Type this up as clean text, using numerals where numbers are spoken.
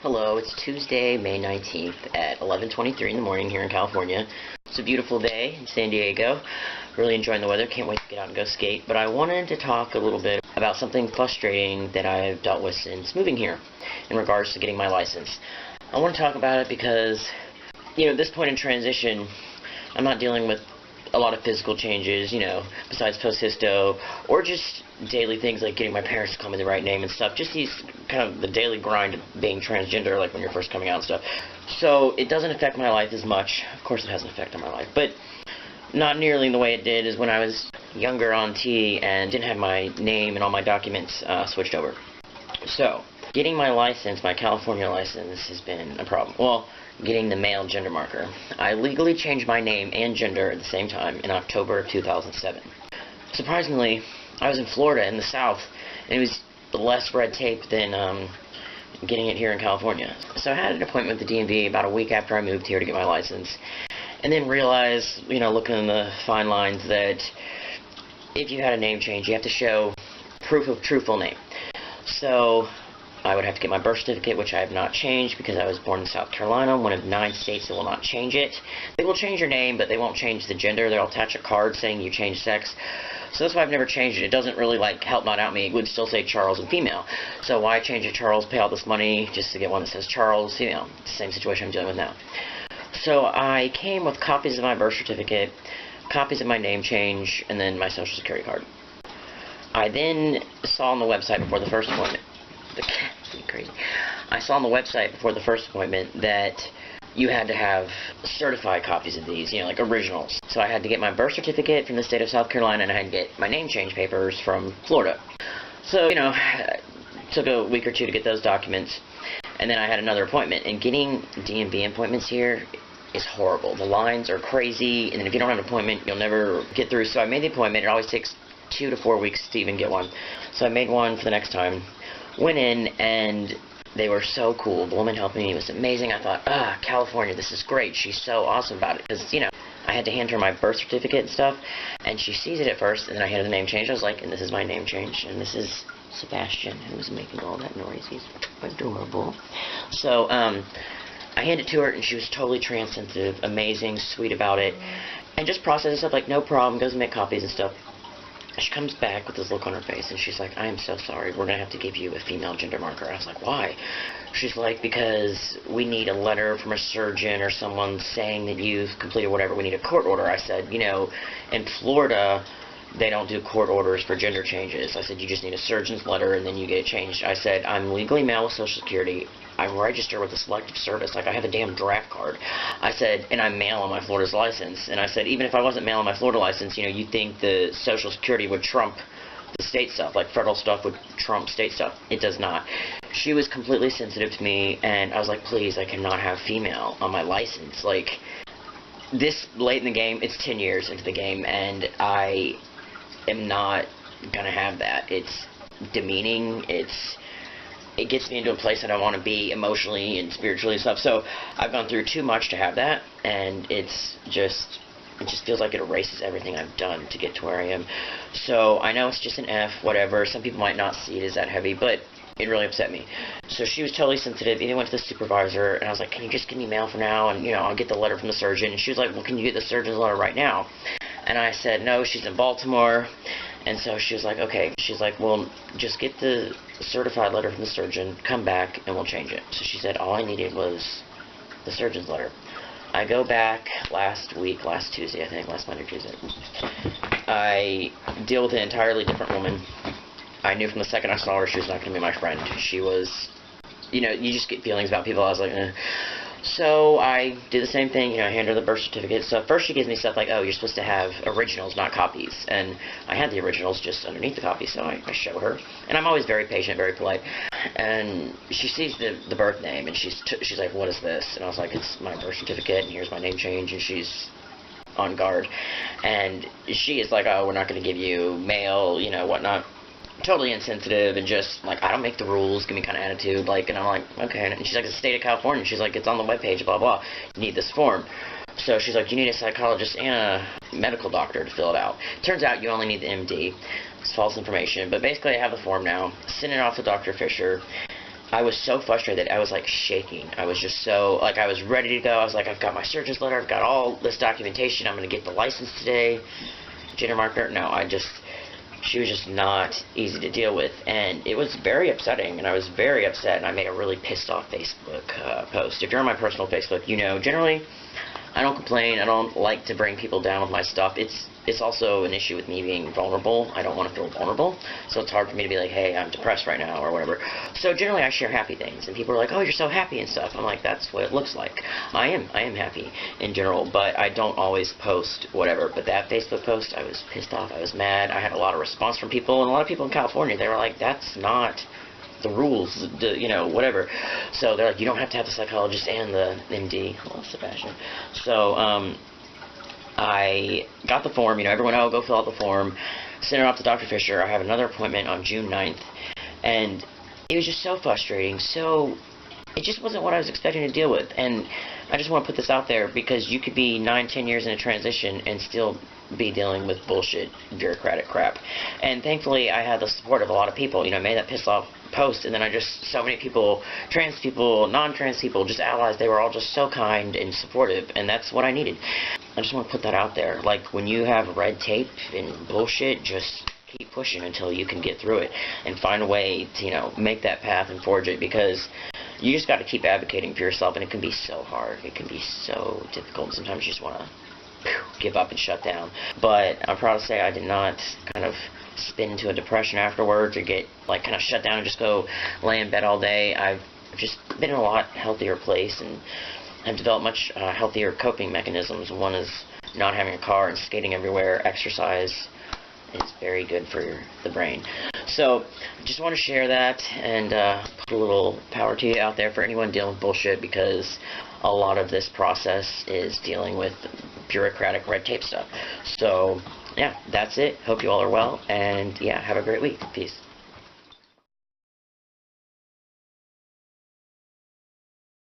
Hello, it's Tuesday, May 19th at 11:23 in the morning here in California. It's a beautiful day in San Diego. Really enjoying the weather. Can't wait to get out and go skate. But I wanted to talk a little bit about something frustrating that I've dealt with since moving here in regards to getting my license. I want to talk about it because, at this point in transition, I'm not dealing with a lot of physical changes, besides post-histo, or just daily things like getting my parents to call me the right name and stuff. Just these kind of the daily grind of being transgender, like when you're first coming out and stuff. So it doesn't affect my life as much. Of course it has an effect on my life, but not nearly in the way it did as when I was younger on T and didn't have my name and all my documents switched over. So, getting my license, my California license, has been a problem. Well, getting the male gender marker. I legally changed my name and gender at the same time in October of 2007. Surprisingly, I was in Florida in the South, and it was less red tape than getting it here in California. So I had an appointment with the DMV about a week after I moved here to get my license, and then realized, looking in the fine lines, that if you had a name change, you have to show proof of true full name. So I would have to get my birth certificate, which I have not changed because I was born in South Carolina, one of 9 states that will not change it. They will change your name, but they won't change the gender. They'll attach a card saying you changed sex. So that's why I've never changed it. It doesn't really help not out me. It would still say Charles and female. So why change it Charles, pay all this money just to get one that says Charles, female? It's the same situation I'm dealing with now. So I came with copies of my birth certificate, copies of my name change, and then my social security card. I then saw on the website before the first appointment, crazy. I saw on the website before the first appointment that you had to have certified copies of these, like originals. So I had to get my birth certificate from the state of South Carolina, and I had to get my name change papers from Florida. So, it took a week or two to get those documents, and then I had another appointment. And getting DMV appointments here is horrible. The lines are crazy, and then if you don't have an appointment, you'll never get through. So I made the appointment. It always takes 2 to 4 weeks to even get one. So I made one for the next time. Went in, and they were so cool. The woman helping me was amazing. I thought, California, this is great. She's so awesome about it. Because, I had to hand her my birth certificate and stuff, and she sees it at first, and then I hand her the name change. I was like, and this is my name change, and this is Sebastian, who was making all that noise. He's adorable. So, I handed it to her, and she was totally trans-sensitive, amazing, sweet about it, and just processed stuff like, no problem, goes and make copies and stuff. She comes back with this look on her face, and she's like, I am so sorry, we're going to have to give you a female gender marker. I was like, why? She's like, because we need a letter from a surgeon or someone saying that you've completed whatever. We need a court order. I said, in Florida, they don't do court orders for gender changes. I said, you just need a surgeon's letter, and then you get it changed. I said, I'm legally male with Social Security. I'm registered with the Selective Service. I have a damn draft card. I said, and I'm male on my Florida's license. And I said, even if I wasn't male on my Florida license, you think the Social Security would trump the state stuff, like federal stuff would trump state stuff. It does not. She was completely sensitive to me, and I was like, please, I cannot have female on my license. This late in the game, it's 10 years into the game, and I am not gonna have that. It's demeaning. It gets me into a place I don't want to be emotionally and spiritually and stuff. So I've gone through too much to have that, and it just feels like it erases everything I've done to get to where I am. So I know it's just an F, whatever. Some people might not see it as that heavy, but it really upset me. So she was totally sensitive. Even went to the supervisor, and I was like, can you just give me mail for now? And, I'll get the letter from the surgeon. And she was like, well, can you get the surgeon's letter right now? And I said, no, she's in Baltimore. And so she was like, okay. She's like, well, just get the certified letter from the surgeon, come back, and we'll change it. So she said all I needed was the surgeon's letter. I go back last Tuesday, I think, last Monday or Tuesday. I deal with an entirely different woman. I knew from the second I saw her she was not going to be my friend. She was, you just get feelings about people. I was like, eh. So I did the same thing, I hand her the birth certificate. So first she gives me stuff like, oh, you're supposed to have originals, not copies. And I had the originals just underneath the copy, so I show her. And I'm always very patient, very polite. And she sees the birth name, and she's like, what is this? And I was like, it's my birth certificate, and here's my name change, and she's on guard. And she is like, oh, we're not going to give you mail, whatnot. Totally insensitive and just I don't make the rules, give me kind of attitude, and I'm like, okay. And she's like, it's the state of California. She's like, it's on the webpage, blah blah. You need this form. So she's like, you need a psychologist and a medical doctor to fill it out. Turns out you only need the MD. It's false information, but basically I have the form now. Send it off to Dr. Fisher. I was so frustrated. I was like shaking. I was just so, like, I was ready to go. I was like, I've got my surgeon's letter. I've got all this documentation. I'm going to get the license today. Gender marker. No, she was just not easy to deal with. And it was very upsetting. And I was very upset. And I made a really pissed off Facebook post. If you're on my personal Facebook, you know, generally, I don't complain. I don't like to bring people down with my stuff. It's also an issue with me being vulnerable. I don't want to feel vulnerable, so it's hard for me to be like, hey, I'm depressed right now, or whatever. So generally I share happy things, and people are like, oh, you're so happy and stuff. I'm like, that's what it looks like. I am happy in general, but I don't always post whatever. But that Facebook post, I was pissed off. I was mad. I had a lot of response from people, and a lot of people in California, they were like, that's not the rules, you know, whatever. So they're like, you don't have to have the psychologist and the MD. Hello, Sebastian. So, I got the form, you know, everyone, oh, go fill out the form, send it off to Dr. Fisher. I have another appointment on June 9th, and it was just so frustrating. So it just wasn't what I was expecting to deal with. And I just want to put this out there, because you could be 9-10 years in a transition and still be dealing with bullshit, bureaucratic crap. And thankfully I had the support of a lot of people, you know, made that piss off post, and then so many people, trans people, non-trans people, just allies, they were all just so kind and supportive, and that's what I needed. I just want to put that out there. Like, when you have red tape and bullshit, just keep pushing until you can get through it and find a way to, you know, make that path and forge it, because you just got to keep advocating for yourself, and it can be so hard. It can be so difficult. Sometimes you just want to give up and shut down. But I'm proud to say I did not kind of spin into a depression afterwards, or get, like, kind of shut down and just go lay in bed all day. I've just been in a lot healthier place, and I've developed much healthier coping mechanisms. One is not having a car and skating everywhere. Exercise is very good for the brain. So just want to share that, and put a little power to you out there for anyone dealing with bullshit, because a lot of this process is dealing with bureaucratic red tape stuff. So yeah, that's it. Hope you all are well, and yeah, have a great week. Peace.